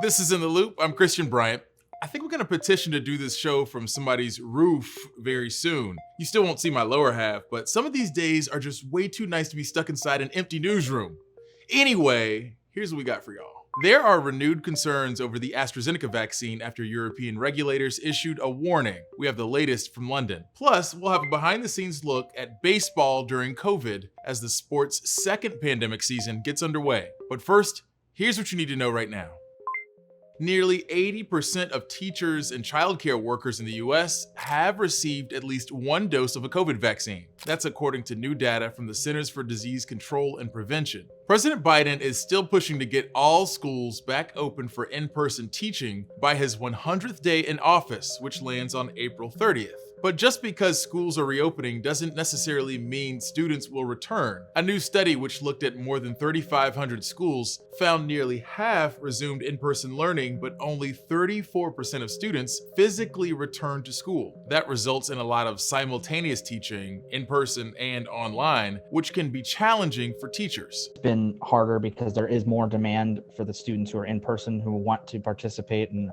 This is In the Loop. I'm Christian Bryant. I think we're going to petition to do this show from somebody's roof very soon. You still won't see my lower half, but some of these days are just way too nice to be stuck inside an empty newsroom. Anyway, here's what we got for y'all. There are renewed concerns over the AstraZeneca vaccine after European regulators issued a warning. We have the latest from London. Plus, we'll have a behind-the-scenes look at baseball during COVID as the sport's second pandemic season gets underway. But first, here's what you need to know right now. Nearly 80% of teachers and childcare workers in the US have received at least one dose of a COVID vaccine. That's according to new data from the Centers for Disease Control and Prevention. President Biden is still pushing to get all schools back open for in-person teaching by his 100th day in office, which lands on April 30th. But just because schools are reopening doesn't necessarily mean students will return. A new study which looked at more than 3,500 schools found nearly half resumed in-person learning, but only 34% of students physically returned to school. That results in a lot of simultaneous teaching, in-person and online, which can be challenging for teachers. It's been harder because there is more demand for the students who are in person, who want to participate and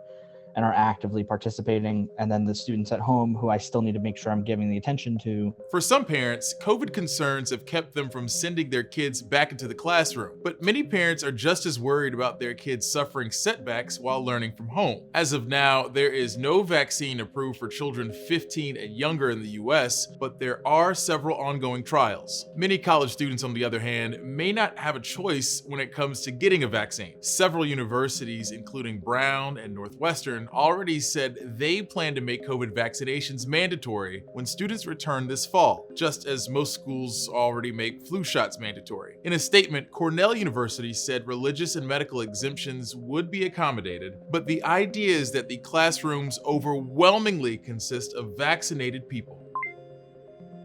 are actively participating, and then the students at home who I still need to make sure I'm giving the attention to. For some parents, COVID concerns have kept them from sending their kids back into the classroom, but many parents are just as worried about their kids suffering setbacks while learning from home. As of now, there is no vaccine approved for children 15 and younger in the US, but there are several ongoing trials. Many college students, on the other hand, may not have a choice when it comes to getting a vaccine. Several universities, including Brown and Northwestern, already said they plan to make COVID vaccinations mandatory when students return this fall, just as most schools already make flu shots mandatory. In a statement, Cornell University said religious and medical exemptions would be accommodated, but the idea is that the classrooms overwhelmingly consist of vaccinated people.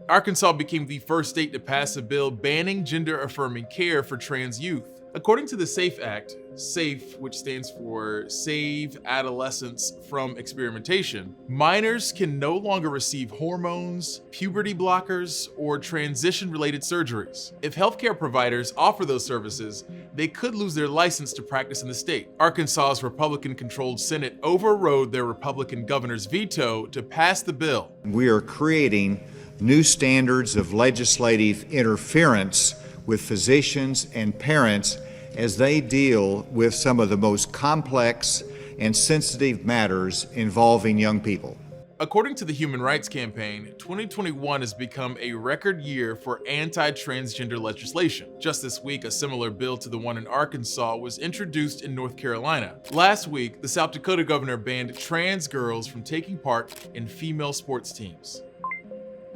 Arkansas became the first state to pass a bill banning gender-affirming care for trans youth. According to the SAFE Act, SAFE, which stands for Save Adolescents from Experimentation, minors can no longer receive hormones, puberty blockers, or transition-related surgeries. If healthcare providers offer those services, they could lose their license to practice in the state. Arkansas's Republican-controlled Senate overrode their Republican governor's veto to pass the bill. We are creating new standards of legislative interference with physicians and parents as they deal with some of the most complex and sensitive matters involving young people. According to the Human Rights Campaign, 2021 has become a record year for anti-transgender legislation. Just this week, a similar bill to the one in Arkansas was introduced in North Carolina. Last week, the South Dakota governor banned trans girls from taking part in female sports teams.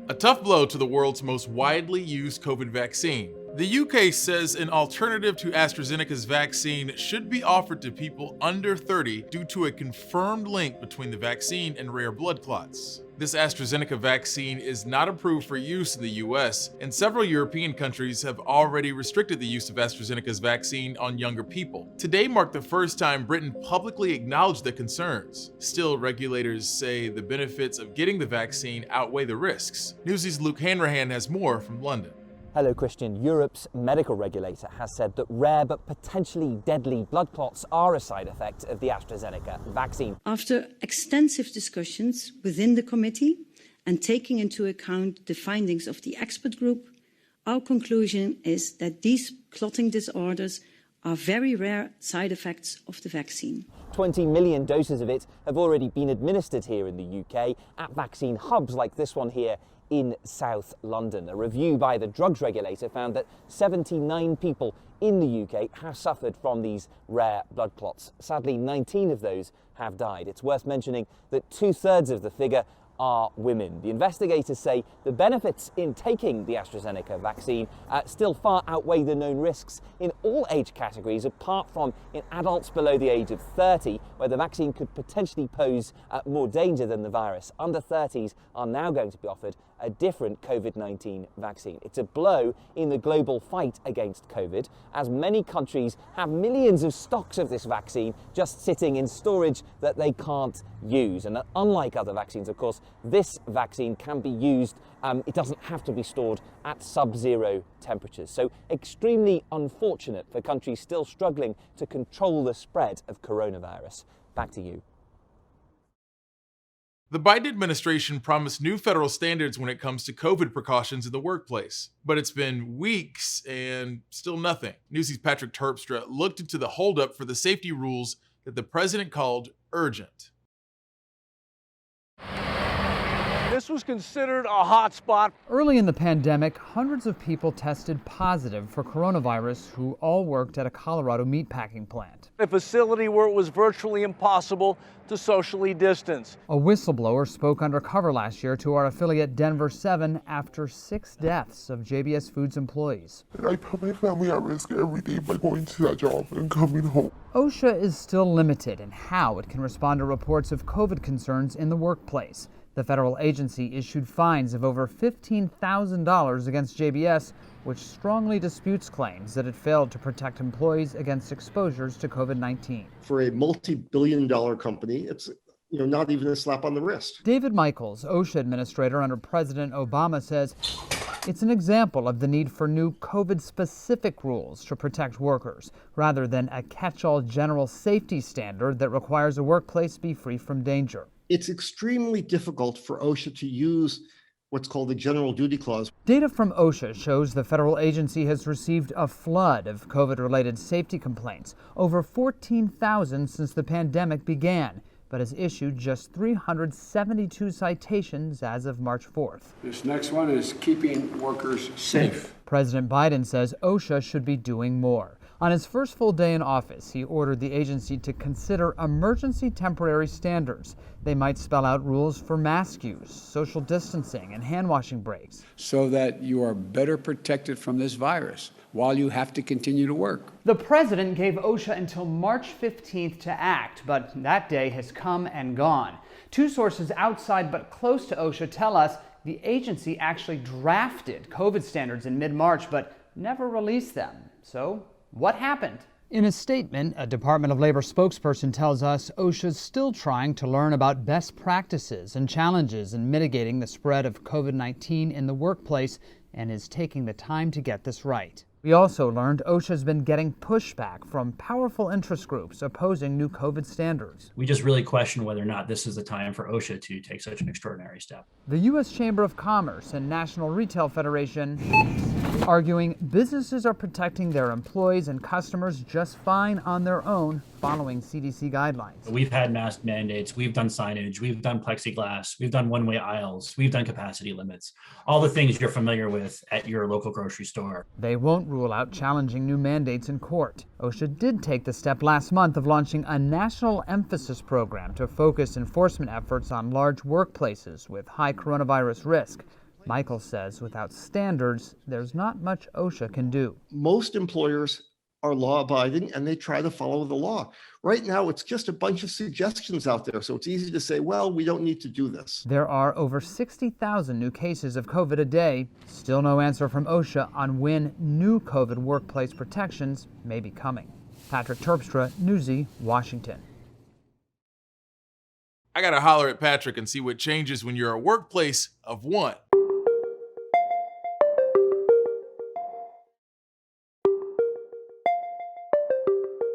A tough blow to the world's most widely used COVID vaccine. The UK says an alternative to AstraZeneca's vaccine should be offered to people under 30 due to a confirmed link between the vaccine and rare blood clots. This AstraZeneca vaccine is not approved for use in the US, and several European countries have already restricted the use of AstraZeneca's vaccine on younger people. Today marked the first time Britain publicly acknowledged the concerns. Still, regulators say the benefits of getting the vaccine outweigh the risks. Newsy's Luke Hanrahan has more from London. Hello, Christian. Europe's medical regulator has said that rare but potentially deadly blood clots are a side effect of the AstraZeneca vaccine. After extensive discussions within the committee and taking into account the findings of the expert group, our conclusion is that these clotting disorders are very rare side effects of the vaccine. 20 million doses of it have already been administered here in the UK at vaccine hubs like this one here in South London. A review by the drugs regulator found that 79 people in the UK have suffered from these rare blood clots. Sadly, 19 of those have died. It's worth mentioning that 2/3 of the figure are women. The investigators say the benefits in taking the AstraZeneca vaccine still far outweigh the known risks in all age categories, apart from in adults below the age of 30, where the vaccine could potentially pose more danger than the virus. Under 30s are now going to be offered a different COVID-19 vaccine. It's a blow in the global fight against COVID, as many countries have millions of stocks of this vaccine just sitting in storage that they can't use. And unlike other vaccines, of course, this vaccine can be used. It doesn't have to be stored at sub-zero temperatures. So extremely unfortunate for countries still struggling to control the spread of coronavirus. Back to you. The Biden administration promised new federal standards when it comes to COVID precautions in the workplace, but it's been weeks and still nothing. Newsy's Patrick Terpstra looked into the holdup for the safety rules that the president called urgent. This was considered a hot spot. Early in the pandemic, hundreds of people tested positive for coronavirus who all worked at a Colorado meatpacking plant. A facility where it was virtually impossible to socially distance. A whistleblower spoke undercover last year to our affiliate Denver 7 after 6 deaths of JBS Foods employees. I put my family at risk every day by going to that job and coming home. OSHA is still limited in how it can respond to reports of COVID concerns in the workplace. The federal agency issued fines of over $15,000 against JBS, which strongly disputes claims that it failed to protect employees against exposures to COVID-19. For a multi-billion-dollar company, it's not even a slap on the wrist. David Michaels, OSHA administrator under President Obama, says it's an example of the need for new COVID-specific rules to protect workers, rather than a catch-all general safety standard that requires a workplace be free from danger. It's extremely difficult for OSHA to use what's called the general duty clause. Data from OSHA shows the federal agency has received a flood of COVID-related safety complaints, over 14,000 since the pandemic began, but has issued just 372 citations as of March 4th. This next one is keeping workers safe. President Biden says OSHA should be doing more. On his first full day in office, he ordered the agency to consider emergency temporary standards. They might spell out rules for mask use, social distancing, and hand-washing breaks. So that you are better protected from this virus while you have to continue to work. The president gave OSHA until March 15th to act, but that day has come and gone. Two sources outside but close to OSHA tell us the agency actually drafted COVID standards in mid-March but never released them. So, what happened? In a statement, a Department of Labor spokesperson tells us OSHA's still trying to learn about best practices and challenges in mitigating the spread of COVID-19 in the workplace and is taking the time to get this right. We also learned OSHA's been getting pushback from powerful interest groups opposing new COVID standards. We just really question whether or not this is the time for OSHA to take such an extraordinary step. The U.S. Chamber of Commerce and National Retail Federation arguing businesses are protecting their employees and customers just fine on their own following CDC guidelines. We've had mask mandates, we've done signage, we've done plexiglass, we've done one-way aisles, we've done capacity limits, all the things you're familiar with at your local grocery store. They won't rule out challenging new mandates in court. OSHA did take the step last month of launching a national emphasis program to focus enforcement efforts on large workplaces with high coronavirus risk. Michael says without standards, there's not much OSHA can do. Most employers are law-abiding and they try to follow the law. Right now, it's just a bunch of suggestions out there, so it's easy to say, well, we don't need to do this. There are over 60,000 new cases of COVID a day. Still no answer from OSHA on when new COVID workplace protections may be coming. Patrick Terpstra, Newsy, Washington. I gotta holler at Patrick and see what changes when you're a workplace of one.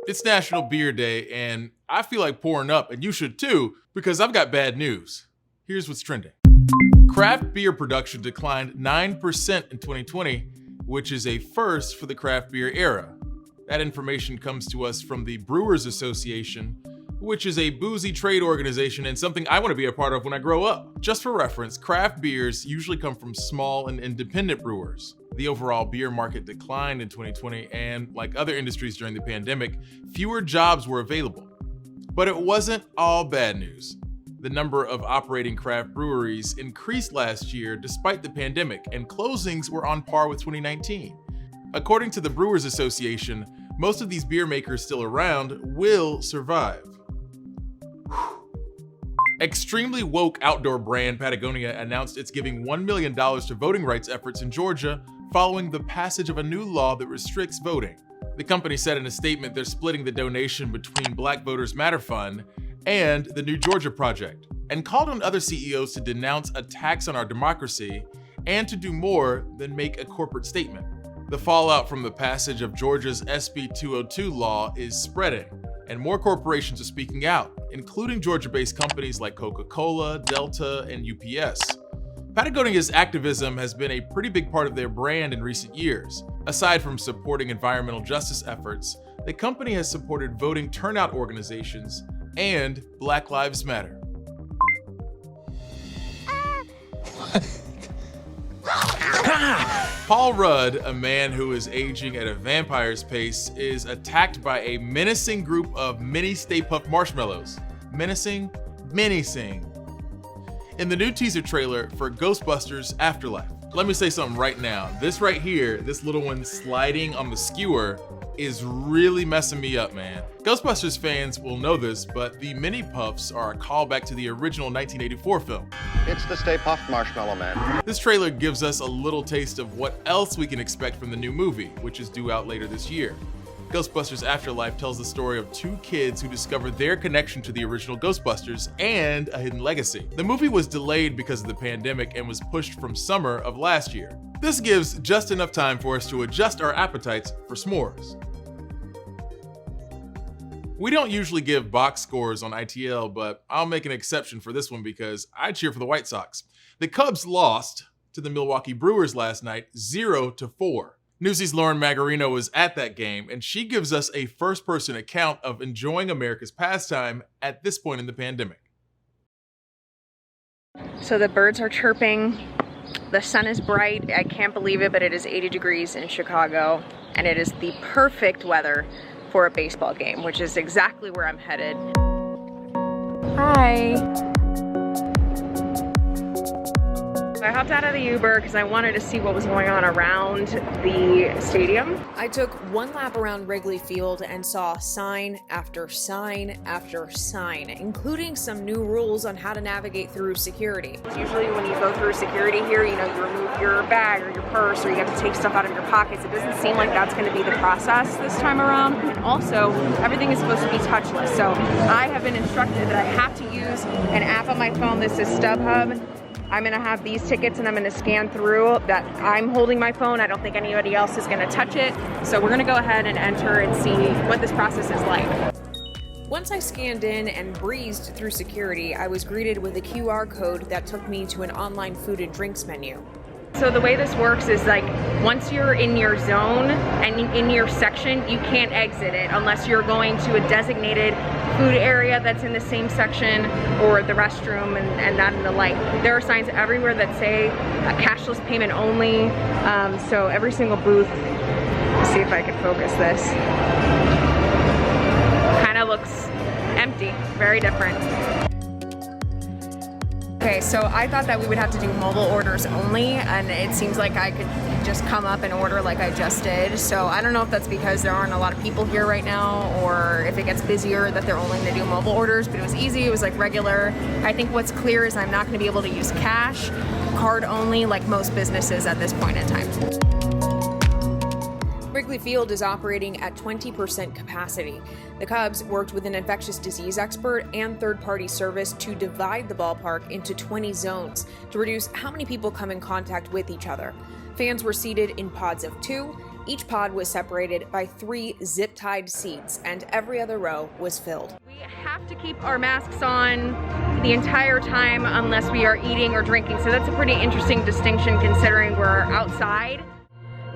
It's National Beer Day, and I feel like pouring up, and you should too, because I've got bad news. Here's what's trending. Craft beer production declined 9% in 2020, which is a first for the craft beer era. That information comes to us from the Brewers Association, which is a boozy trade organization and something I want to be a part of when I grow up. Just for reference, craft beers usually come from small and independent brewers. The overall beer market declined in 2020, and like other industries during the pandemic, fewer jobs were available. But it wasn't all bad news. The number of operating craft breweries increased last year despite the pandemic, and closings were on par with 2019. According to the Brewers Association, most of these beer makers still around will survive. Extremely woke outdoor brand Patagonia announced it's giving $1 million to voting rights efforts in Georgia following the passage of a new law that restricts voting. The company said in a statement they're splitting the donation between Black Voters Matter Fund and the New Georgia Project. and called on other CEOs to denounce attacks on our democracy and to do more than make a corporate statement. The fallout from the passage of Georgia's SB 202 law is spreading, and more corporations are speaking out, including Georgia-based companies like Coca-Cola, Delta, and UPS. Patagonia's activism has been a pretty big part of their brand in recent years. Aside from supporting environmental justice efforts, the company has supported voting turnout organizations and Black Lives Matter. Paul Rudd, a man who is aging at a vampire's pace, is attacked by a menacing group of mini Stay Puft marshmallows. Menacing? In the new teaser trailer for Ghostbusters Afterlife. Let me say something right now. This right here, this little one sliding on the skewer, is really messing me up, man. Ghostbusters fans will know this, but the mini puffs are a callback to the original 1984 film. It's the Stay Puft Marshmallow Man. This trailer gives us a little taste of what else we can expect from the new movie, which is due out later this year. Ghostbusters Afterlife tells the story of two kids who discover their connection to the original Ghostbusters and a hidden legacy. The movie was delayed because of the pandemic and was pushed from summer of last year. This gives just enough time for us to adjust our appetites for s'mores. We don't usually give box scores on ITL, but I'll make an exception for this one because I cheer for the White Sox. The Cubs lost to the Milwaukee Brewers last night, 0-4. Newsy's Lauren Magarino was at that game, and she gives us a first-person account of enjoying America's pastime at this point in the pandemic. So the birds are chirping, the sun is bright, I can't believe it, but it is 80 degrees in Chicago, and it is the perfect weather for a baseball game, which is exactly where I'm headed. Hi. I hopped out of the Uber because I wanted to see what was going on around the stadium. I took one lap around Wrigley Field and saw sign after sign after sign, including some new rules on how to navigate through security. Usually when you go through security here, you remove your bag or your purse, or you have to take stuff out of your pockets. It doesn't seem like that's going to be the process this time around. And also, everything is supposed to be touchless. So I have been instructed that I have to use an app on my phone. This is StubHub. I'm gonna have these tickets and I'm gonna scan through that. I'm holding my phone. I don't think anybody else is gonna touch it. So we're gonna go ahead and enter and see what this process is like. Once I scanned in and breezed through security, I was greeted with a QR code that took me to an online food and drinks menu. So the way this works is like once you're in your zone and in your section, you can't exit it unless you're going to a designated food area that's in the same section or the restroom and that and the like. There are signs everywhere that say cashless payment only. So every single booth, let's see if I can focus this, kind of looks empty, very different. Okay, so I thought that we would have to do mobile orders only, and it seems like I could just come up and order like I just did. So I don't know if that's because there aren't a lot of people here right now, or if it gets busier that they're only gonna do mobile orders, but it was easy, it was like regular. I think what's clear is I'm not gonna be able to use cash, card only, like most businesses at this point in time. Wrigley Field is operating at 20% capacity. The Cubs worked with an infectious disease expert and third-party service to divide the ballpark into 20 zones to reduce how many people come in contact with each other. Fans were seated in pods of 2. Each pod was separated by 3 zip-tied seats, and every other row was filled. We have to keep our masks on the entire time unless we are eating or drinking, so that's a pretty interesting distinction considering we're outside.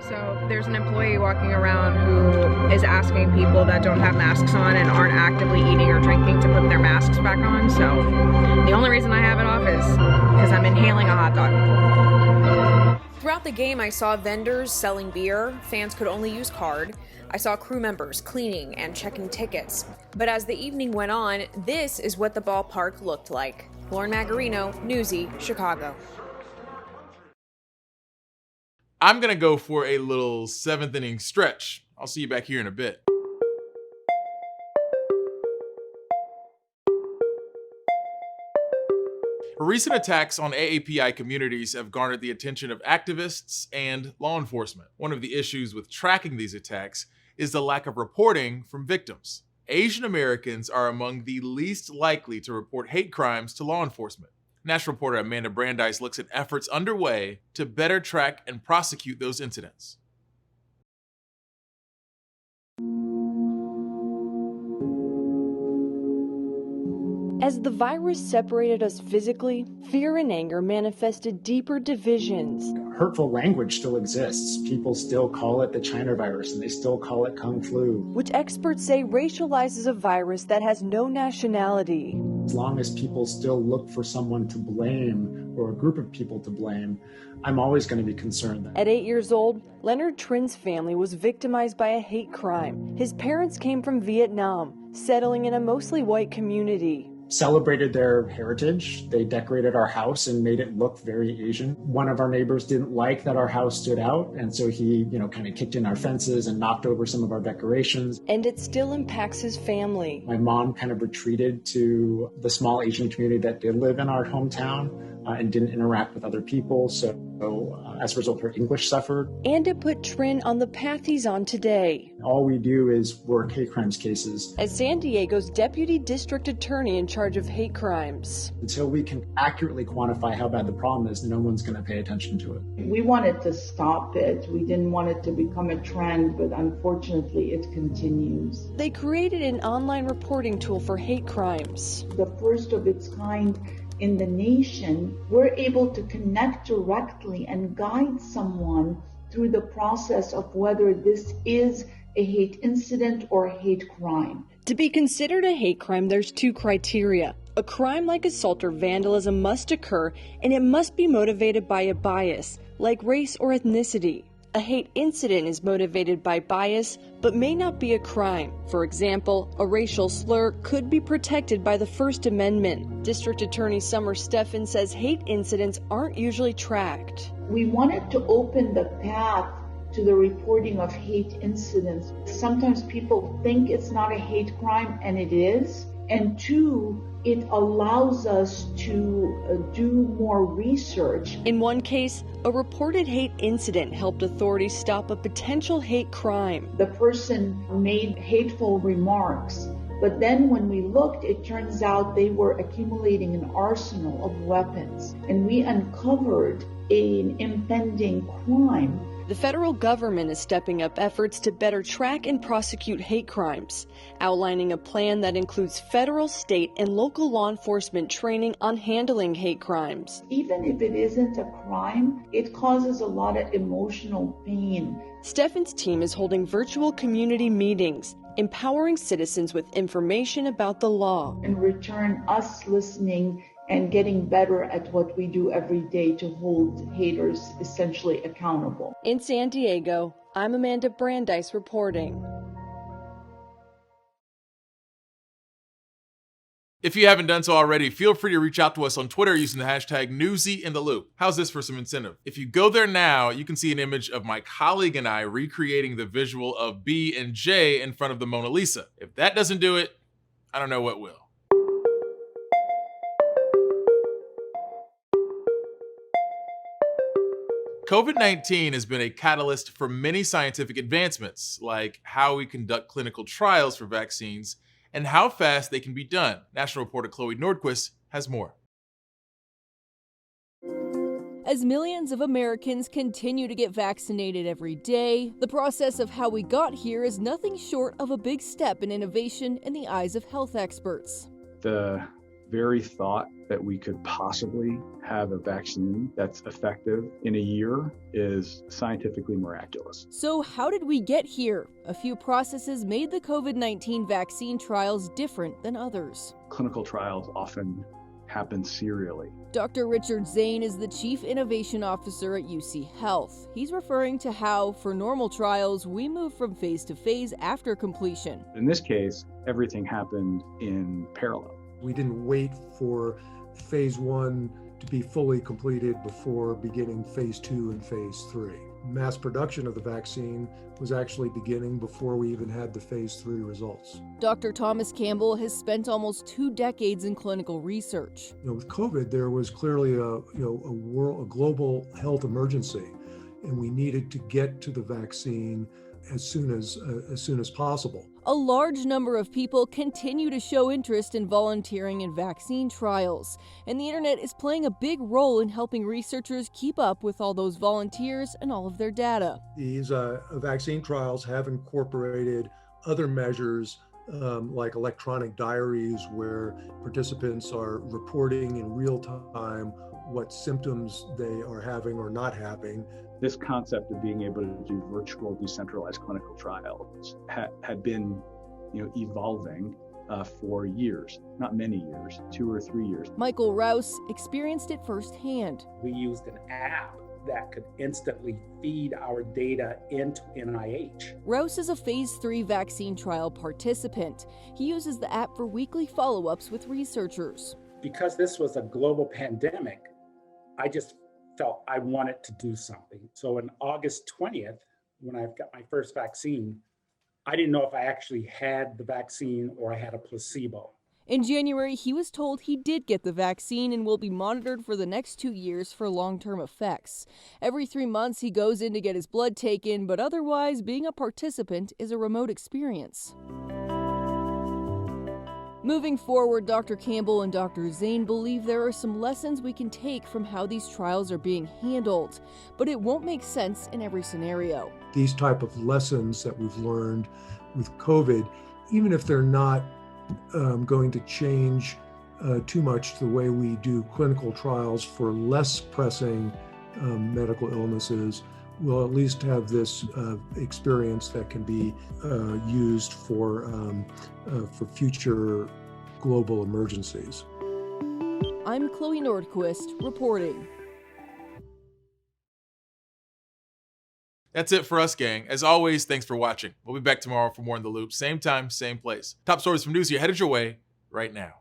So there's an employee walking around who is asking people that don't have masks on and aren't actively eating or drinking to put their masks back on. So the only reason I have it off is because I'm inhaling a hot dog. Throughout the game, I saw vendors selling beer. Fans could only use card. I saw crew members cleaning and checking tickets. But as the evening went on, this is what the ballpark looked like. Lauren Magarino, Newsy, Chicago. I'm gonna go for a little 7th inning stretch. I'll see you back here in a bit. Recent attacks on AAPI communities have garnered the attention of activists and law enforcement. One of the issues with tracking these attacks is the lack of reporting from victims. Asian Americans are among the least likely to report hate crimes to law enforcement. National reporter Amanda Brandeis looks at efforts underway to better track and prosecute those incidents. As the virus separated us physically, fear and anger manifested deeper divisions. Hurtful language still exists. People still call it the China virus, and they still call it Kung Flu. Which experts say racializes a virus that has no nationality. As long as people still look for someone to blame or a group of people to blame, I'm always going to be concerned. At 8 years old, Leonard Trin's family was victimized by a hate crime. His parents came from Vietnam, settling in a mostly white community. Celebrated their heritage. They decorated our house and made it look very Asian. One of our neighbors didn't like that our house stood out, and so he, kind of kicked in our fences and knocked over some of our decorations. And it still impacts his family. My mom kind of retreated to the small Asian community that did live in our hometown and didn't interact with other people, so as a result, her English suffered. And it put Trin on the path he's on today. All we do is work hate crimes cases. As San Diego's deputy district attorney in charge of hate crimes. Until we can accurately quantify how bad the problem is, no one's going to pay attention to it. We wanted to stop it. We didn't want it to become a trend, but unfortunately it continues. They created an online reporting tool for hate crimes. The first of its kind in the nation. We're able to connect directly and guide someone through the process of whether this is a hate incident or a hate crime. To be considered a hate crime, there's two criteria. A crime like assault or vandalism must occur, and it must be motivated by a bias, like race or ethnicity. A hate incident is motivated by bias, but may not be a crime. For example, a racial slur could be protected by the First Amendment. District Attorney Summer Steffen says hate incidents aren't usually tracked. We wanted to open the path to the reporting of hate incidents. Sometimes people think it's not a hate crime, and it is. And two, it allows us to do more research. In one case, a reported hate incident helped authorities stop a potential hate crime. The person made hateful remarks, but then when we looked, it turns out they were accumulating an arsenal of weapons, and we uncovered an impending crime. The federal government is stepping up efforts to better track and prosecute hate crimes, outlining a plan that includes federal, state, and local law enforcement training on handling hate crimes. Even if it isn't a crime, it causes a lot of emotional pain. Steffen's team is holding virtual community meetings, empowering citizens with information about the law. In return, us listening and getting better at what we do every day to hold haters essentially accountable. In San Diego, I'm Amanda Brandeis reporting. If you haven't done so already, feel free to reach out to us on Twitter using the hashtag NewsyInTheLoop. How's this for some incentive? If you go there now, you can see an image of my colleague and I recreating the visual of B and J in front of the Mona Lisa. If that doesn't do it, I don't know what will. COVID-19 has been a catalyst for many scientific advancements, like how we conduct clinical trials for vaccines and how fast they can be done. National reporter Chloe Nordquist has more. As millions of Americans continue to get vaccinated every day, the process of how we got here is nothing short of a big step in innovation in the eyes of health experts. The very thought that we could possibly have a vaccine that's effective in a year is scientifically miraculous. So how did we get here? A few processes made the COVID-19 vaccine trials different than others. Clinical trials often happen serially. Dr. Richard Zane is the Chief Innovation Officer at UC Health. He's referring to how, for normal trials, we move from phase to phase after completion. In this case, everything happened in parallel. We didn't wait for phase 1 to be fully completed before beginning phase 2 and phase 3. Mass production of the vaccine was actually beginning before we even had the phase 3 results. Dr. Thomas Campbell has spent almost 2 decades in clinical research. With COVID, there was clearly a global health emergency, and we needed to get to the vaccine as soon as possible. A large number of people continue to show interest in volunteering in vaccine trials, and the internet is playing a big role in helping researchers keep up with all those volunteers and all of their data. These vaccine trials have incorporated other measures like electronic diaries where participants are reporting in real time what symptoms they are having or not having. This concept of being able to do virtual decentralized clinical trials had been, evolving for years, not many years, 2 or 3 years. Michael Rouse experienced it firsthand. We used an app that could instantly feed our data into NIH. Rouse is a phase 3 vaccine trial participant. He uses the app for weekly follow-ups with researchers. Because this was a global pandemic, I just felt I wanted to do something. So on August 20th, when I got my first vaccine, I didn't know if I actually had the vaccine or I had a placebo. In January, he was told he did get the vaccine and will be monitored for the next 2 years for long-term effects. Every 3 months, he goes in to get his blood taken, but otherwise, being a participant is a remote experience. Moving forward, Dr. Campbell and Dr. Zane believe there are some lessons we can take from how these trials are being handled, but it won't make sense in every scenario. These type of lessons that we've learned with COVID, even if they're not going to change too much the way we do clinical trials for less pressing medical illnesses, we'll at least have this experience that can be used for future global emergencies. I'm Chloe Nordquist reporting. That's it for us, gang. As always, thanks for watching. We'll be back tomorrow for more In the Loop. Same time, same place. Top stories from Newsy are headed your way right now.